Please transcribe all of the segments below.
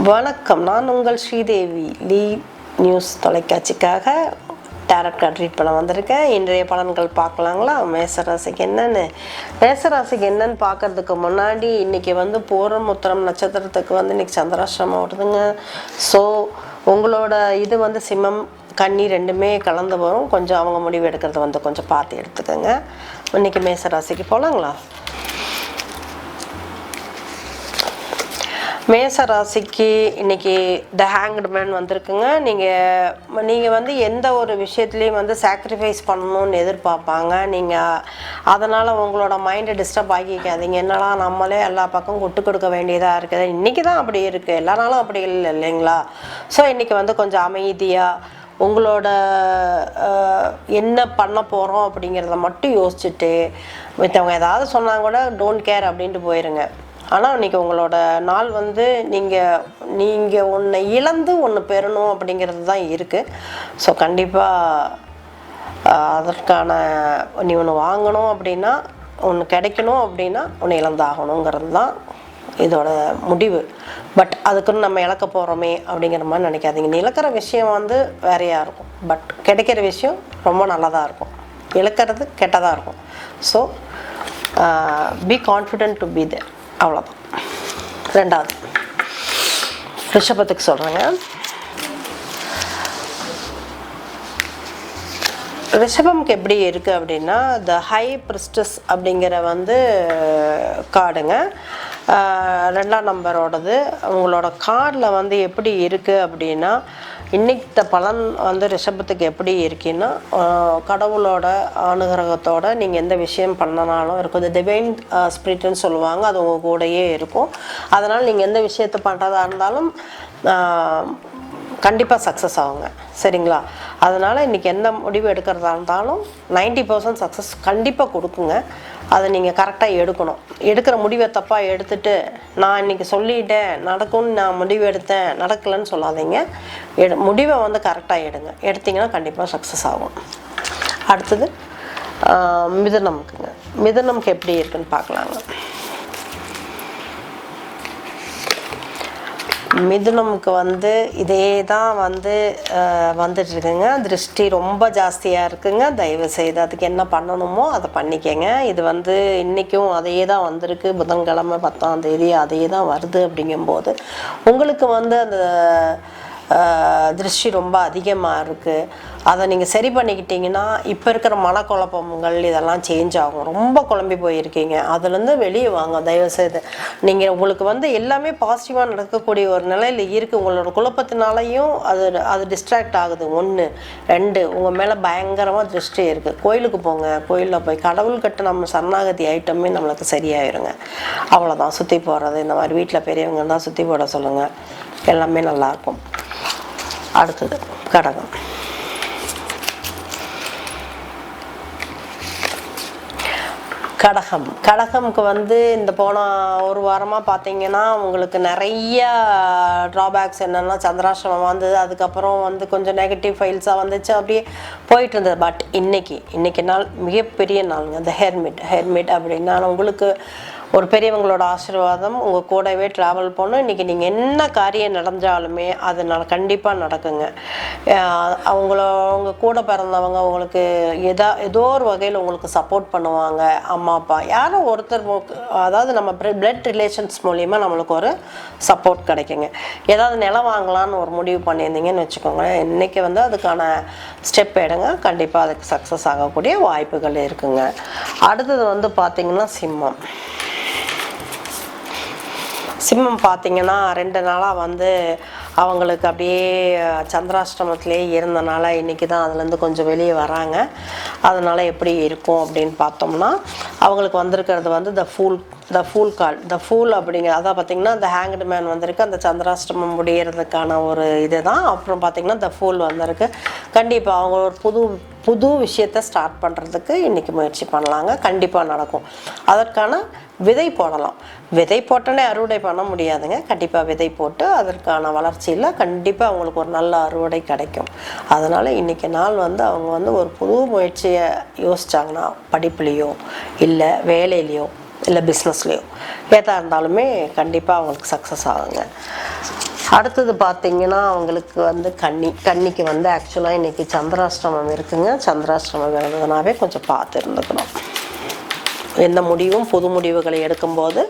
வணக்கம், நான் உங்கள் ஸ்ரீதேவி. லீ நியூஸ் தொலைக்காட்சிக்காக டேரட் கார்டு ரீட் பண்ண வந்திருக்கேன். இன்றைய பலன்கள் பார்க்கலாங்களா? மேசராசிக்கு என்னன்னு பார்க்கறதுக்கு முன்னாடி இன்றைக்கி பூரம் உத்திரம் நட்சத்திரத்துக்கு இன்றைக்கி சந்திராஷ்டிரமம் வருதுங்க. ஸோ உங்களோட இது சிம்மம் கன்னி ரெண்டுமே கலந்து வரும். கொஞ்சம் அவங்க முடிவு எடுக்கிறது கொஞ்சம் பார்த்து எடுத்துக்கோங்க. இன்றைக்கி மேசராசிக்கு போகலாங்களா? மேச ராசிக்கு இன்றைக்கி த ஹேங்க்டு மேன் வந்திருக்குங்க. நீங்கள் எந்த ஒரு விஷயத்துலேயும் சாக்ரிஃபைஸ் பண்ணணும்னு எதிர்பார்ப்பாங்க. நீங்கள் அதனால் உங்களோட மைண்டை டிஸ்டர்ப் ஆகிக்காதீங்க. என்னடா நம்மளே எல்லா பக்கம் கொட்டு கொடுக்க வேண்டியதாக இருக்குது. இன்றைக்கி தான் அப்படி இருக்குது, எல்லா நாளும் அப்படி இல்லை இல்லைங்களா? ஸோ இன்றைக்கி கொஞ்சம் அமைதியாக உங்களோட என்ன பண்ண போகிறோம் அப்படிங்கிறத மட்டும் யோசிச்சுட்டு மற்றவங்க ஏதாவது சொன்னாங்க கூட டோன்ட் கேர் அப்படின்ட்டு போயிருங்க. ஆனால் இன்றைக்கி உங்களோட நாள் நீங்கள் ஒன்று இழந்து ஒன்று பெறணும் அப்படிங்கிறது தான் இருக்குது. ஸோ கண்டிப்பாக அதற்கான நீ ஒன்று வாங்கணும் அப்படின்னா, ஒன்று கிடைக்கணும் அப்படின்னா ஒன்று இழந்தாகணுங்கிறது தான் இதோட முடிவு. பட் அதுக்குன்னு நம்ம இழக்க போகிறோமே அப்படிங்கிற மாதிரி நினைக்காதீங்க. நீ இழக்கிற விஷயம் வேறையாக இருக்கும், பட் கிடைக்கிற விஷயம் ரொம்ப நல்லதாக இருக்கும். இழக்கிறது கெட்டதாக இருக்கும். So be confident to be there, அவ்வளோதான். ரெண்டாவது ரிஷபத்துக்கு சொல்கிறேங்க. ரிஷபம்க்கு எப்படி இருக்குது அப்படின்னா, த ஹை பிரிஸ்டஸ் அப்படிங்கிற கார்டுங்க. 2ஆம் நம்பரோடது. உங்களோட கார்டில் எப்படி இருக்குது அப்படின்னா, இன்னைக்கு பலன் ரிஷபத்துக்கு எப்படி இருக்குன்னா, கடவுளோட அனுகிரகத்தோட நீங்கள் எந்த விஷயம் பண்ணனாலும் இருக்கும். இந்த டிவைன் ஸ்பிரிட்னு சொல்லுவாங்க, அது உங்கள் கூடயே இருக்கும். அதனால் நீங்கள் எந்த விஷயத்தை பண்ணுறதா இருந்தாலும் கண்டிப்பாக சக்ஸஸ் ஆகுங்க. சரிங்களா? அதனால் இன்றைக்கி எந்த முடிவு எடுக்கிறதா இருந்தாலும் 90% சக்ஸஸ் கண்டிப்பாக கொடுக்குங்க. அதை நீங்கள் கரெக்டாக எடுக்கணும். எடுக்கிற முடிவை தப்பாக எடுத்துகிட்டு நான் இன்றைக்கி சொல்லிட்டேன் நடக்கும்னு நான் முடிவு எடுத்தேன் நடக்கலைன்னு சொல்லாதீங்க. முடிவை கரெக்டாக எடுங்க. எடுத்திங்கன்னா கண்டிப்பாக சக்ஸஸ் ஆகும். அடுத்தது மிதுனம்க்குங்க. மிதுனம்க்கு எப்படி இருக்குன்னு பார்க்கலாங்க. மிதுனம்க்கு இதே தான் வந்துட்டுருக்குங்க. திருஷ்டி ரொம்ப ஜாஸ்தியாக இருக்குங்க. தயவு செய்து அதுக்கு என்ன பண்ணணுமோ அதை பண்ணிக்கங்க. இது இன்றைக்கும் அதே தான் வந்திருக்கு. புதன்கிழமை 10ஆம் தேதி அதே தான் வருது. அப்படிங்கும்போது உங்களுக்கு அந்த திருஷ்டி ரொம்ப அதிகமாக இருக்குது. அதை நீங்கள் சரி பண்ணிக்கிட்டிங்கன்னா இப்போ இருக்கிற மனக்குழப்பங்கள் இதெல்லாம் சேஞ்ச் ஆகும். ரொம்ப குழம்பி போயிருக்கீங்க, அதுலேருந்து வெளியே வாங்க தயவுசெய்து. நீங்கள் உங்களுக்கு எல்லாமே பாசிட்டிவாக நடக்கக்கூடிய ஒரு நிலையில் இருக்குது. உங்களோட குழப்பத்தினாலையும் அது டிஸ்ட்ராக்ட் ஆகுது. 1 2 உங்கள் மேலே பயங்கரமாக திருஷ்டி இருக்குது. கோயிலுக்கு போங்க. கோயிலில் போய் கடவுள்கிட்ட நம்ம சரணாகதி ஐட்டமே நம்மளுக்கு சரியாயிருங்க. அவ்வளோதான். சுற்றி போடுறது இந்த மாதிரி வீட்டில் பெரியவங்க தான் சுற்றி போட சொல்லுங்கள். எல்லாமே நல்லாயிருக்கும். அடுத்தது கடகம். கடகம்க்கு இந்த போன ஒரு வாரமாக பார்த்தீங்கன்னா உங்களுக்கு நிறைய ட்ராபேக்ஸ் என்னென்னா, சந்திராஷ்டிரமம் வந்தது. அதுக்கப்புறம் கொஞ்சம் நெகட்டிவ் ஃபைல்ஸாக வந்துச்சு, அப்படியே போயிட்டு இருந்தது. பட் இன்னைக்கு நாள் மிகப்பெரிய நாளுங்க. இந்த ஹெர்மிட் அப்படின்னா உங்களுக்கு ஒரு பெரியவங்களோட ஆசீர்வாதம் உங்கள் கூடவே ட்ராவல் பண்ணணும். இன்றைக்கி நீங்கள் என்ன காரியம் நடந்தாலுமே அது கண்டிப்பாக நடக்குங்க. உங்கள் கூட பிறந்தவங்க உங்களுக்கு ஏதோ ஒரு வகையில் உங்களுக்கு சப்போர்ட் பண்ணுவாங்க. அம்மா அப்பா யாரோ ஒருத்தர், அதாவது நம்ம பிளட் ரிலேஷன்ஸ் மூலிமா நம்மளுக்கு ஒரு சப்போர்ட் கிடைக்குங்க. ஏதாவது நிலம் வாங்கலான்னு ஒரு முடிவு பண்ணியிருந்தீங்கன்னு வச்சுக்கோங்களேன், இன்றைக்கி அதுக்கான ஸ்டெப் எடுங்க. கண்டிப்பாக அதுக்கு சக்ஸஸ் ஆகக்கூடிய வாய்ப்புகள் இருக்குங்க. அடுத்தது பார்த்திங்கன்னா சிம்மம் பார்த்திங்கன்னா 2 நாளாக அவங்களுக்கு அப்படியே சந்திராஷ்டிரமத்திலே இருந்தனால இன்றைக்கி தான் அதுலேருந்து கொஞ்சம் வெளியே வராங்க. அதனால் எப்படி இருக்கும் அப்படின்னு பார்த்தோம்னா, அவங்களுக்கு வந்திருக்கிறது த ஃபூல் அப்படிங்கிற அதான் பார்த்திங்கன்னா த ஹேங்க்டு மேன் வந்திருக்கு. அந்த சந்திராஷ்டிரமம் முடிகிறதுக்கான ஒரு இது தான். அப்புறம் பார்த்திங்கன்னா த ஃபூல் வந்திருக்கு. கண்டிப்பாக அவங்க ஒரு புது விஷயத்தை ஸ்டார்ட் பண்ணுறதுக்கு இன்றைக்கி முயற்சி பண்ணலாங்க. கண்டிப்பாக நடக்கும். அதற்கான விதை போடலாம். விதை போட்டோன்னே அறுவடை பண்ண முடியாதுங்க. கண்டிப்பாக விதை போட்டு அதற்கான வளர்ச்சியில் கண்டிப்பாக அவங்களுக்கு ஒரு நல்ல அறுவடை கிடைக்கும். அதனால் இன்றைக்கி நாள் அவங்க ஒரு புது முயற்சியை யோசித்தாங்கன்னா, படிப்புலேயோ இல்லை வேலையிலையோ இல்லை பிஸ்னஸ்லேயோ எதாக இருந்தாலுமே கண்டிப்பாக அவங்களுக்கு சக்ஸஸ் ஆகுங்க. அடுத்தது பார்த்தீங்கன்னா அவங்களுக்கு வந்து கன்னிக்கு வந்து ஆக்சுவலாக இன்றைக்கி சந்திராஷ்டமம் இருக்குங்க. சந்திராஷ்டமம் இருந்ததுனாவே கொஞ்சம் பார்த்து இருந்துக்கணும். எந்த முடிவும் புது முடிவுகளை எடுக்கும்போது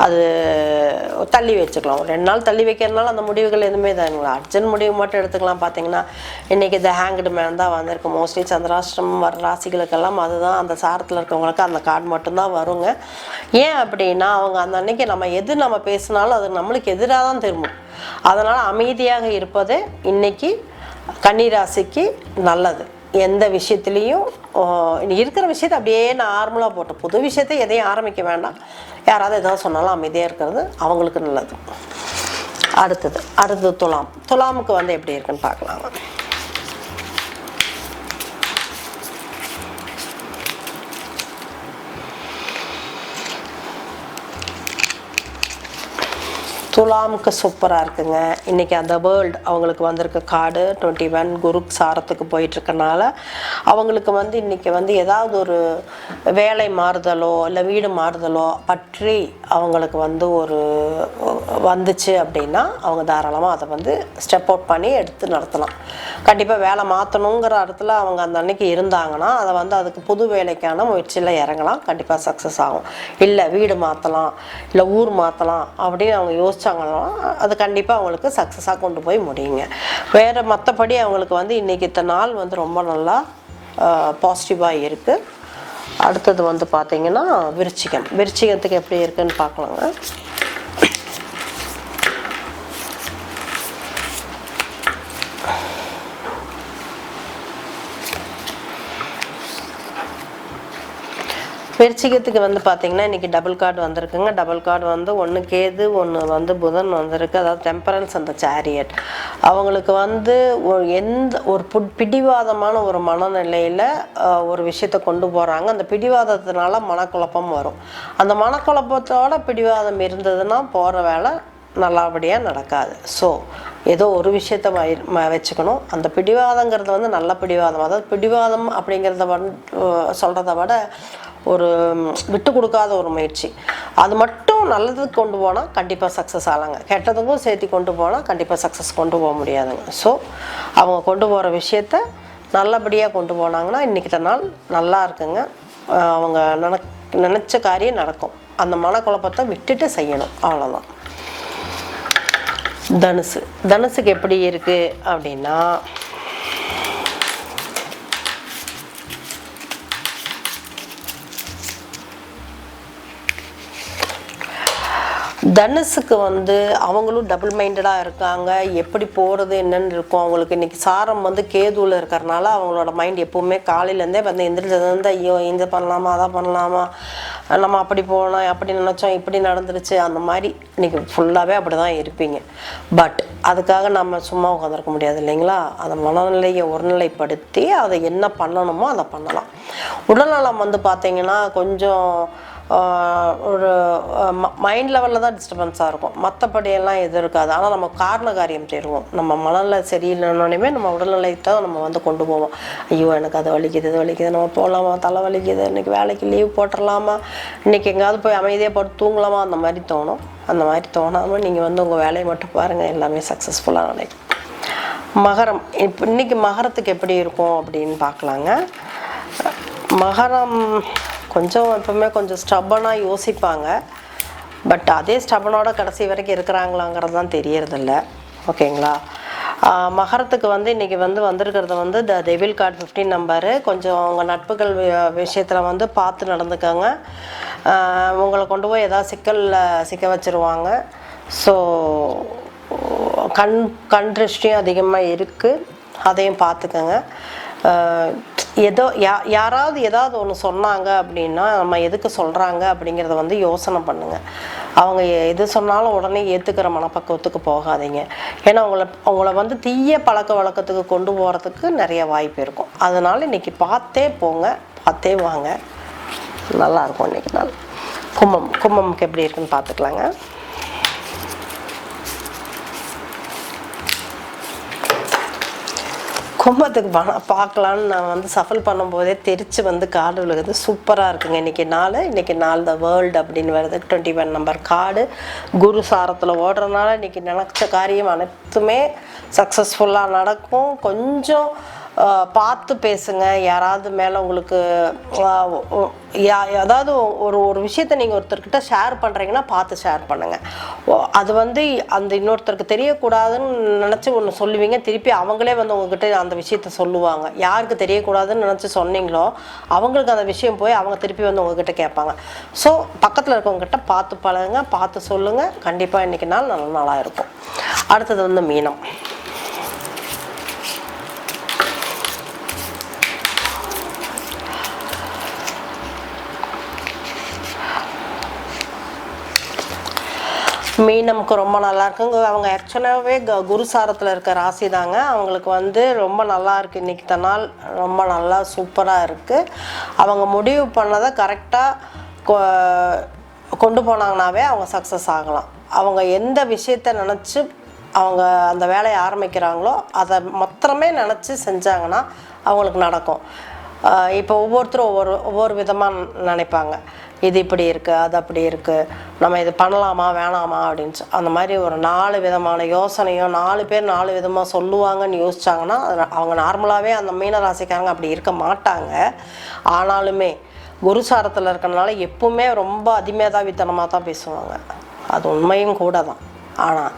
அது தள்ளி வச்சுக்கலாம். ஒரு 2 நாள் தள்ளி வைக்கிறதுனால அந்த முடிவுகள் எதுவுமே தாங்களா. அர்ஜென்ட் முடிவு மட்டும் எடுத்துக்கலாம். பார்த்தீங்கன்னா இன்றைக்கி த ஹேங்க்டு மேன் தான் வந்திருக்கு. மோஸ்ட்லி சந்திராஷ்டிரமம் வர ராசிகளுக்கெல்லாம் அதுதான், அந்த சாரத்தில் இருக்கவங்களுக்கு அந்த கார்டு மட்டும்தான் வருங்க. ஏன் அப்படின்னா அவங்க அந்த அன்னைக்கு நம்ம பேசினாலும் அது நம்மளுக்கு எதிராக தான் திரும்பும். அதனால் அமைதியாக இருப்பது இன்றைக்கி கன்னிராசிக்கு நல்லது. எந்த விஷயத்துலேயும் இருக்கிற விஷயத்தை அப்படியே நார்மலாக போட்டு புது விஷயத்தை எதையும் ஆரம்பிக்க வேண்டாம். யாராவது எதாவது சொன்னாலும் அமைதியாக இருக்கிறது அவங்களுக்கு நல்லது. அடுத்தது துலாமுக்கு வந்து எப்படி இருக்குன்னு பார்க்கலாங்க. துலாமுக்கு சூப்பராக இருக்குங்க. இன்றைக்கி அந்த வேர்ல்டு அவங்களுக்கு வந்திருக்க கார்டு 21 குரு சாரத்துக்கு போயிட்டுருக்கனால அவங்களுக்கு வந்து இன்றைக்கி வந்து ஏதாவது ஒரு வேலை மாறுதலோ இல்லை வீடு மாறுதலோ பற்றி அவங்களுக்கு வந்து ஒரு வந்துச்சு அப்படின்னா அவங்க தாராளமாக அதை வந்து ஸ்டெப் அவுட் பண்ணி எடுத்து நடத்தலாம். கண்டிப்பாக வேலை மாற்றணுங்கிற இடத்துல அவங்க அந்த அன்னைக்கு இருந்தாங்கன்னா அதை வந்து அதுக்கு புது வேலைக்கான முயற்சியில் இறங்கலாம். கண்டிப்பாக சக்ஸஸ் ஆகும். இல்லை வீடு மாற்றலாம், இல்லை ஊர் மாற்றலாம் அப்படின்னு அவங்க யோசிச்சாங்கன்னா அது கண்டிப்பாக அவங்களுக்கு சக்ஸஸாக கொண்டு போய் முடியுங்க. வேறு மற்றபடி அவங்களுக்கு வந்து இன்றைக்கி நாள் வந்து ரொம்ப நல்லா பாசிட்டிவாக இருக்குது. அடுத்தது வந்து பார்த்திங்கன்னா விருச்சிகத்துக்கு எப்படி இருக்குன்னு பார்க்கலாங்க. விருச்சிகத்துக்கு வந்து பார்த்திங்கன்னா இன்றைக்கி டபுள் கார்டு வந்திருக்குங்க. டபுள் கார்டு வந்து ஒன்று கேது, ஒன்று வந்து புதன் வந்திருக்கு. அதாவது டெம்பரன்ஸ் அந்த சேரியட். அவங்களுக்கு வந்து எந்த ஒரு பிடிவாதமான ஒரு மனநிலையில் ஒரு விஷயத்தை கொண்டு போகிறாங்க. அந்த பிடிவாதத்தினால மனக்குழப்பம் வரும். அந்த மனக்குழப்பத்தோட பிடிவாதம் இருந்ததுன்னா போகிற வேலை நல்லபடியாக நடக்காது. ஸோ ஏதோ ஒரு விஷயத்த வச்சுக்கணும். அந்த பிடிவாதங்கிறது வந்து நல்ல பிடிவாதம். அதாவது பிடிவாதம் அப்படிங்கிறத சொல்கிறத விட ஒரு விட்டு கொடுக்காத ஒரு முயற்சி. அது மட்டும் நல்லதுக்கு கொண்டு போனால் கண்டிப்பாக சக்ஸஸ் ஆகலாங்க. கெட்டதுக்கும் சேர்த்து கொண்டு போனால் கண்டிப்பாக சக்ஸஸ் கொண்டு போக முடியாதுங்க. ஸோ அவங்க கொண்டு போகிற விஷயத்த நல்லபடியாக கொண்டு போனாங்கன்னா இன்றைக்கிட்ட நாள் நல்லா இருக்குங்க. அவங்க நினச்ச காரியம் நடக்கும். அந்த மனக்குழப்பத்தை விட்டுட்டு செய்யணும், அவ்வளோதான். தனுசுக்கு எப்படி இருக்குது அப்படின்னா தனுசுக்கு வந்து அவங்களும் டபுள் மைண்டடாக இருக்காங்க. எப்படி போகிறது என்னன்னு இருக்கும் அவங்களுக்கு. இன்றைக்கி சாரம் வந்து கேதுவில் இருக்கிறனால அவங்களோட மைண்ட் எப்போவுமே காலையிலேருந்தே வந்து எந்திரிச்சதுலேருந்து ஐயோ இந்த பண்ணலாமா அதை பண்ணலாமா, நம்ம அப்படி போனோம் அப்படி நினச்சோம் இப்படி நடந்துருச்சு, அந்த மாதிரி இன்றைக்கி ஃபுல்லாகவே அப்படி தான் இருப்பீங்க. பட் அதுக்காக நம்ம சும்மா உட்காந்துருக்க முடியாது இல்லைங்களா. அந்த மனநிலையை ஒருநிலைப்படுத்தி அதை என்ன பண்ணணுமோ அதை பண்ணலாம். உடல்நலம் வந்து பார்த்திங்கன்னா கொஞ்சம் ஒரு மைண்ட் லெவலில் தான் டிஸ்டர்பன்ஸாக இருக்கும். மற்றபடியெல்லாம் எதுவும் இருக்காது. ஆனால் நம்ம காரண காரியம் தேடுவோம். நம்ம மனநிலை சரியில்லைன்னொன்னே நம்ம உடல்நிலையை நம்ம வந்து கொண்டு போவோம். ஐயோ எனக்கு அது வலிக்குது இது வலிக்குது, நம்ம போகலாமா, தலை வலிக்குது, இன்றைக்கி வேலைக்கு லீவ் போட்டுடலாமா, இன்றைக்கி எங்கேயாவது போய் அமைதியாக போட்டு தூங்கலாமா, அந்த மாதிரி தோணும். அந்த மாதிரி தோணாமல் நீங்கள் வந்து உங்கள் வேலையை மட்டும் பாருங்கள், எல்லாமே சக்ஸஸ்ஃபுல்லாக நடக்கும். மகரம் இன்றைக்கி மகரத்துக்கு எப்படி இருக்கும் அப்படின்னு பார்க்கலாங்க. மகரம் கொஞ்சம் எப்பவுமே கொஞ்சம் ஸ்டப்பனாக யோசிப்பாங்க. பட் அதே ஸ்டப்பனோட கடைசி வரைக்கும் இருக்கிறாங்களாங்கிறது தான் தெரியறதில்ல. ஓகேங்களா. மகரத்துக்கு வந்து இன்றைக்கி வந்திருக்கிறது வந்து த டெவில் கார்டு 15 நம்பரு. கொஞ்சம் உங்கள் நட்புகள் விஷயத்தில் வந்து பார்த்து நடந்துக்கோங்க. உங்களை கொண்டு போய் ஏதாவது சிக்கலில் சிக்க வச்சுருவாங்க. ஸோ கண் திருஷ்டியும் அதிகமாக இருக்குது, அதையும் பார்த்துக்கோங்க. யாராவது ஏதாவது ஒன்று சொன்னாங்க அப்படின்னா நம்ம எதுக்கு சொல்கிறாங்க அப்படிங்கிறத வந்து யோசனை பண்ணுங்கள். அவங்க எது சொன்னாலும் உடனே ஏற்றுக்கிற மனப்பக்குவத்துக்கு போகாதீங்க. ஏன்னா அவங்கள வந்து தீய பழக்க வழக்கத்துக்கு கொண்டு போகிறதுக்கு நிறைய வாய்ப்பு இருக்கும். அதனால் இன்றைக்கி பார்த்தே போங்க, பார்த்தே வாங்க, நல்லாயிருக்கும் இன்றைக்கி நாள். கும்பமுக்கு எப்படி இருக்குன்னு பார்த்துக்கலாங்க. கும்பத்துக்கு பார்க்கலான்னு நான் வந்து சஃபல் பண்ணும்போதே தெரிச்சு வந்து கார்டு விழுகுது. சூப்பராக இருக்குங்க. இன்றைக்கி நாள் த வேர்ல்டு அப்படின்னு வருது. 21 நம்பர் கார்டு குரு சாரத்தில் ஓடுறதுனால இன்றைக்கி நினச்ச காரியம் அனைத்துமே சக்ஸஸ்ஃபுல்லாக நடக்கும். கொஞ்சம் பார்த்து பேசுங்க. யாராவது மேலே உங்களுக்கு அதாவது ஒரு விஷயத்தை நீங்கள் ஒருத்தர்கிட்ட ஷேர் பண்ணுறீங்கன்னா பார்த்து ஷேர் பண்ணுங்கள். அது வந்து அந்த இன்னொருத்தருக்கு தெரியக்கூடாதுன்னு நினச்சி ஒன்று சொல்லுவீங்க, திருப்பி அவங்களே வந்து உங்ககிட்ட அந்த விஷயத்த சொல்லுவாங்க. யாருக்கு தெரியக்கூடாதுன்னு நினச்சி சொன்னீங்களோ அவங்களுக்கு அந்த விஷயம் போய் அவங்க திருப்பி வந்து உங்ககிட்ட கேட்பாங்க. ஸோ பக்கத்தில் இருக்கவங்ககிட்ட பார்த்து பழகுங்க, பார்த்து சொல்லுங்கள். கண்டிப்பாக இன்றைக்கி நாள் நல்ல நாளாக இருக்கும். அடுத்தது வந்து மீனம். மீனமுக்கு ரொம்ப நல்லா இருக்குங்க. அவங்க ஆக்சுவலாகவே குரு சாரத்தில் இருக்க ராசி தாங்க. அவங்களுக்கு வந்து ரொம்ப நல்லா இருக்குது. இன்றைக்கி தான் நாள் ரொம்ப நல்லா சூப்பராக இருக்குது. அவங்க முடிவு பண்ணதை கரெக்டாக கொண்டு போனாங்கனாவே அவங்க சக்ஸஸ் ஆகலாம். அவங்க எந்த விஷயத்த நினச்சி அவங்க அந்த வேலையை ஆரம்பிக்கிறாங்களோ அதை மாத்திரமே நினச்சி செஞ்சாங்கன்னா அவங்களுக்கு நடக்கும். இப்போ ஒவ்வொருத்தரும் ஒவ்வொரு விதமாக நினைப்பாங்க. இது இப்படி இருக்குது, அது அப்படி இருக்குது, நம்ம இது பண்ணலாமா வேணாமா அப்படின்னு அந்த மாதிரி ஒரு 4 விதமான யோசனையும் 4 பேர் 4 விதமாக சொல்லுவாங்கன்னு யோசிச்சாங்கன்னா அவங்க நார்மலாகவே அந்த மீனராசிக்காரங்க அப்படி இருக்க மாட்டாங்க. ஆனாலுமே குருசாரத்தில் இருக்கிறனால எப்பவுமே ரொம்ப அதிமேதாவித்தனமாக தான் பேசுவாங்க. அது உண்மையும் கூட தான். ஆனால்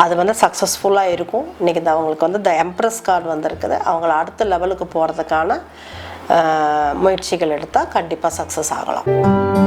அது வந்து சக்ஸஸ்ஃபுல்லாக இருக்கும். இன்றைக்கி அவங்களுக்கு வந்து த எம்ப்ரஸ் கார்டு வந்திருக்குது. அவங்கள அடுத்த லெவலுக்கு போகிறதுக்கான முயற்சிகள் எடுத்தால் கண்டிப்பாக சக்ஸஸ் ஆகலாம்.